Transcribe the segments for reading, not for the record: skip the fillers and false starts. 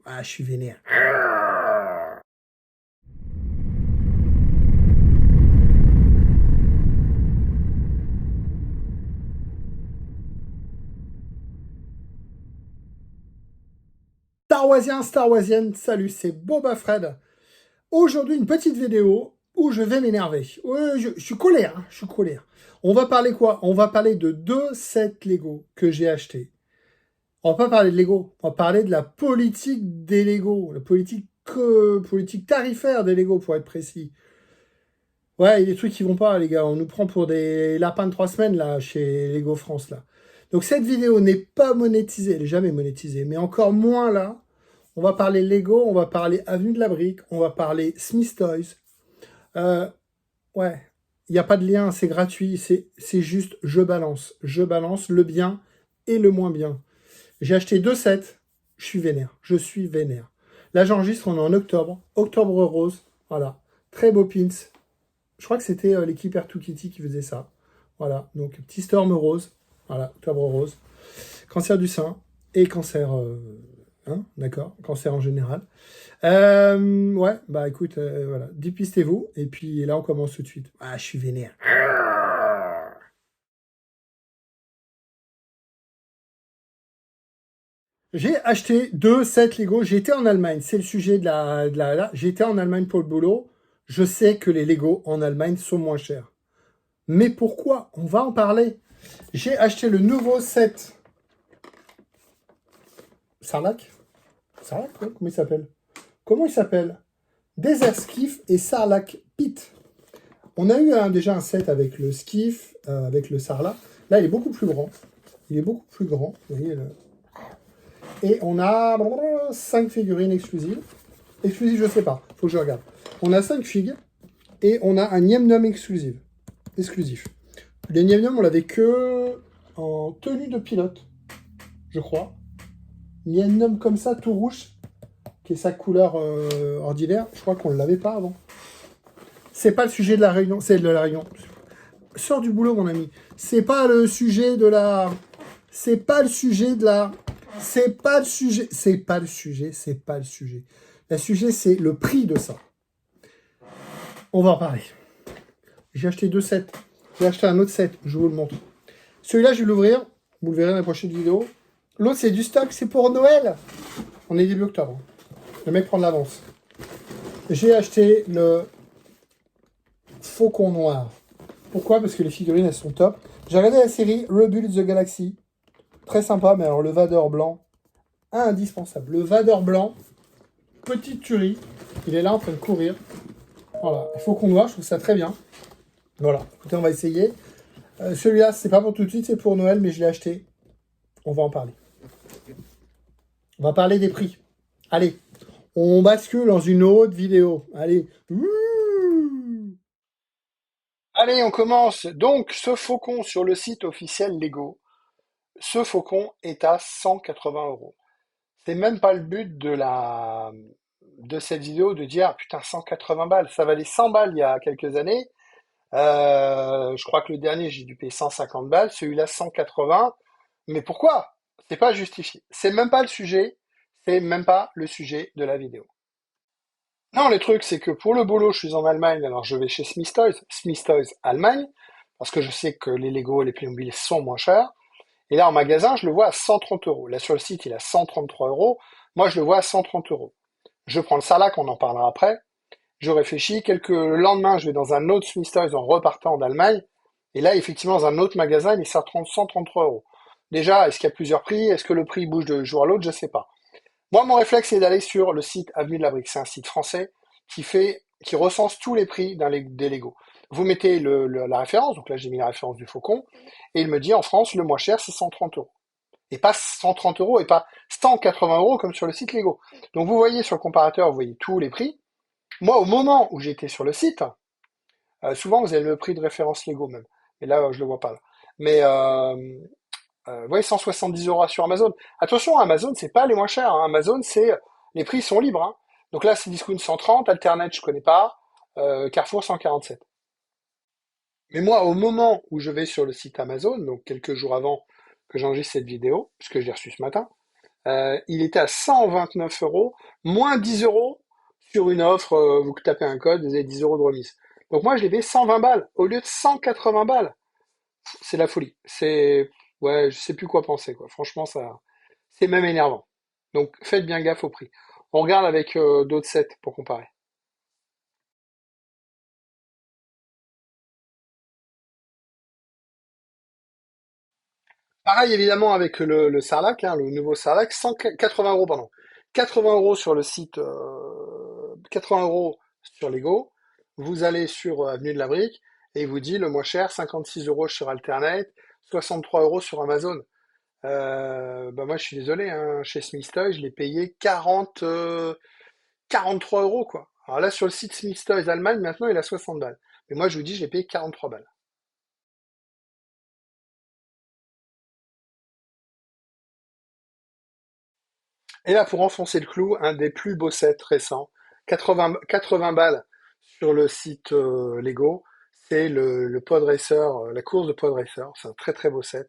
Ah, je suis vénère. Star Warsienne, salut, c'est Boba Fred. Aujourd'hui, une petite vidéo où je vais m'énerver. Ouais, je suis colère, hein, je suis colère. On va parler quoi? On va parler de 2 sets Lego que j'ai achetés. On va pas parler de Lego, on va parler de la politique des Lego, la politique tarifaire des Lego pour être précis. Ouais, il y a des trucs qui vont pas, les gars. On nous prend pour des lapins de 3 semaines, là, chez Lego France, là. Donc, cette vidéo n'est pas monétisée. Elle n'est jamais monétisée. Mais encore moins, là. On va parler Lego, on va parler Avenue de la Brique, on va parler Smith Toys. Euh, ouais, il n'y a pas de lien, c'est gratuit. C'est juste, je balance. Je balance le bien et le moins bien. J'ai acheté 2 sets. Je suis vénère. Je suis vénère. Là, j'enregistre, on est en octobre. Octobre rose. Voilà. Très beau pins. Je crois que c'était l'équipe Air2 Kitty qui faisait ça. Voilà, donc petit storm rose. Voilà, octobre rose. Cancer du sein et cancer, hein, d'accord, cancer en général. Ouais, bah écoute, voilà, dépistez-vous. Et puis là, on commence tout de suite. Ah, je suis vénère. J'ai acheté 2 sets Lego. J'étais en Allemagne. C'est le sujet là. J'étais en Allemagne pour le boulot. Je sais que les Lego en Allemagne sont moins chers. Mais pourquoi? On va en parler. J'ai acheté le nouveau set Sarlacc. Sarlacc, ouais, comment il s'appelle? Comment il s'appelle? Desert Skiff et Sarlacc Pit. On a eu déjà un set avec le Skiff, avec le Sarlacc. Là, il est beaucoup plus grand. Il est beaucoup plus grand. Vous voyez, et on a 5 figurines exclusives. Exclusives, je sais pas. Faut que je regarde. On a 5 figues et on a un Niam Nom exclusif. Les Niam Nom, on l'avait que en tenue de pilote, je crois. Niam Nom comme ça, tout rouge, qui est sa couleur ordinaire. Je crois qu'on ne l'avait pas avant. C'est pas le sujet de la réunion. C'est de la réunion. Sors du boulot, mon ami. C'est pas le sujet de la... C'est pas le sujet de la... C'est pas le sujet. C'est pas le sujet. C'est pas le sujet. Le sujet, c'est le prix de ça. On va en parler. J'ai acheté 2 sets. J'ai acheté un autre set. Je vous le montre. Celui-là, je vais l'ouvrir. Vous le verrez dans la prochaine vidéo. L'autre, c'est du stock. C'est pour Noël. On est début octobre. Le mec prend de l'avance. J'ai acheté le Faucon Noir. Pourquoi? Parce que les figurines, elles sont top. J'ai regardé la série Rebuild the Galaxy. Très sympa, mais alors le Vador blanc, indispensable. Le Vador blanc, petite tuerie. Il est là en train de courir. Voilà, il faut qu'on voit, je trouve ça très bien. Voilà, écoutez, on va essayer. Celui-là, c'est pas pour tout de suite, c'est pour Noël, mais je l'ai acheté. On va en parler. On va parler des prix. Allez, on bascule dans une autre vidéo. Allez. Allez, on commence. Donc, ce faucon sur le site officiel Lego, ce faucon est à 180 euros. C'est même pas le but de cette vidéo de dire, ah, putain, 180 balles. Ça valait 100 balles il y a quelques années. Je crois que le dernier, j'ai dû payer 150 balles. Celui-là, 180. Mais pourquoi? C'est pas justifié. C'est même pas le sujet. C'est même pas le sujet de la vidéo. Non, le truc, c'est que pour le boulot, je suis en Allemagne, alors je vais chez Smith Toys Allemagne, parce que je sais que les Lego et les Playmobil sont moins chers. Et là, en magasin, je le vois à 130 euros. Là, sur le site, il est à 133 euros. Moi, je le vois à 130 euros. Je prends le Sarlacc, on en parlera après. Je réfléchis. Le lendemain, je vais dans un autre Smith Toys en repartant d'Allemagne. Et là, effectivement, dans un autre magasin, il est à 133 euros. Déjà, est-ce qu'il y a plusieurs prix? Est-ce que le prix bouge de jour à l'autre? Je sais pas. Moi, mon réflexe, c'est d'aller sur le site Avenue de la Brique. C'est un site français qui recense tous les prix des Lego. Vous mettez la référence, donc là j'ai mis la référence du Faucon, et il me dit en France, le moins cher, c'est 130 euros. Et pas 130 euros, et pas 180 euros comme sur le site Lego. Donc vous voyez sur le comparateur, vous voyez tous les prix. Moi, au moment où j'étais sur le site, souvent vous avez le prix de référence Lego même. Et là, je le vois pas là. Mais vous voyez, 170 euros sur Amazon. Attention, Amazon, c'est pas les moins chers, hein. Amazon, les prix sont libres, hein. Donc là, c'est Discount 130, Alternate, je connais pas, Carrefour 147. Mais moi, au moment où je vais sur le site Amazon, donc quelques jours avant que j'enregistre cette vidéo, puisque je l'ai reçu ce matin, Il était à 129 euros, moins 10 euros sur une offre. Vous tapez un code, vous avez 10 euros de remise. Donc moi, je l'ai payé 120 balles au lieu de 180 balles. C'est la folie. Ouais, je sais plus quoi penser, quoi. Franchement, c'est même énervant. Donc faites bien gaffe au prix. On regarde avec d'autres sets pour comparer. Pareil évidemment avec le Sarlac, hein, le nouveau Sarlac, 180 euros, pardon. 80 euros sur le site, 80 euros sur Lego. Vous allez sur Avenue de la Brique et il vous dit le moins cher, 56 euros sur Alternate, 63 euros sur Amazon. Bah moi je suis désolé, hein, chez Smith Toys, je l'ai payé 43 euros quoi. Alors là sur le site Smith Toys Allemagne, maintenant il a 60 balles. Mais moi je vous dis, je l'ai payé 43 balles. Et là, pour enfoncer le clou, un des plus beaux sets récents, 80 balles sur le site Lego, c'est le Pod Racer, la course de Pod Racer. C'est un très très beau set.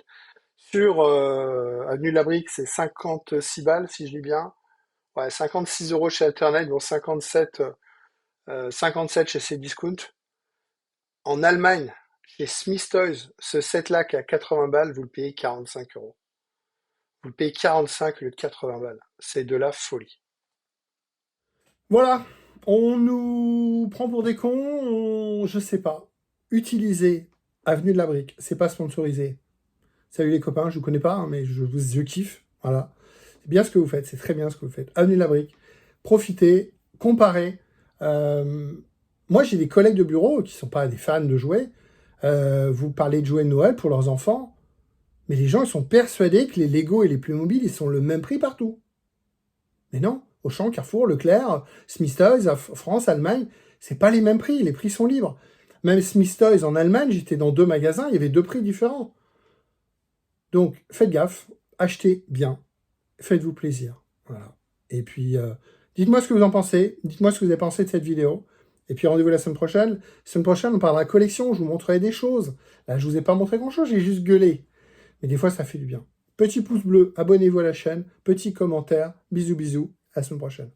Sur Avenue de la Brique, c'est 56 balles, si je lis bien. Ouais, 56 euros chez Alternate, bon 57 chez Cdiscount. En Allemagne, chez Smith Toys, ce set-là qui est à 80 balles, vous le payez 45 euros. Vous le payez 45 au lieu de 80 balles. C'est de la folie. Voilà, on nous prend pour des cons, je sais pas. Utilisez Avenue de la Brique, c'est pas sponsorisé. Salut les copains, je vous connais pas, hein, mais je kiffe. Voilà. C'est bien ce que vous faites, c'est très bien ce que vous faites. Avenue de la Brique, profitez, comparez. Euh, Moi, j'ai des collègues de bureau qui sont pas des fans de jouets. Vous parlez de jouets de Noël pour leurs enfants, mais les gens ils sont persuadés que les Lego et les Playmobil ils sont le même prix partout. Mais non, Auchan, Carrefour, Leclerc, Smith Toys, France, Allemagne, c'est pas les mêmes prix, les prix sont libres. Même Smith Toys en Allemagne, j'étais dans 2 magasins, il y avait 2 prix différents. Donc faites gaffe, achetez bien, faites-vous plaisir. Voilà. Et puis, dites-moi ce que vous en pensez, dites-moi ce que vous avez pensé de cette vidéo. Et puis rendez-vous la semaine prochaine. La semaine prochaine, on parlera collection, je vous montrerai des choses. Là, je vous ai pas montré grand-chose, j'ai juste gueulé. Mais des fois, ça fait du bien. Petit pouce bleu, abonnez-vous à la chaîne, petit commentaire, bisous bisous, à la semaine prochaine.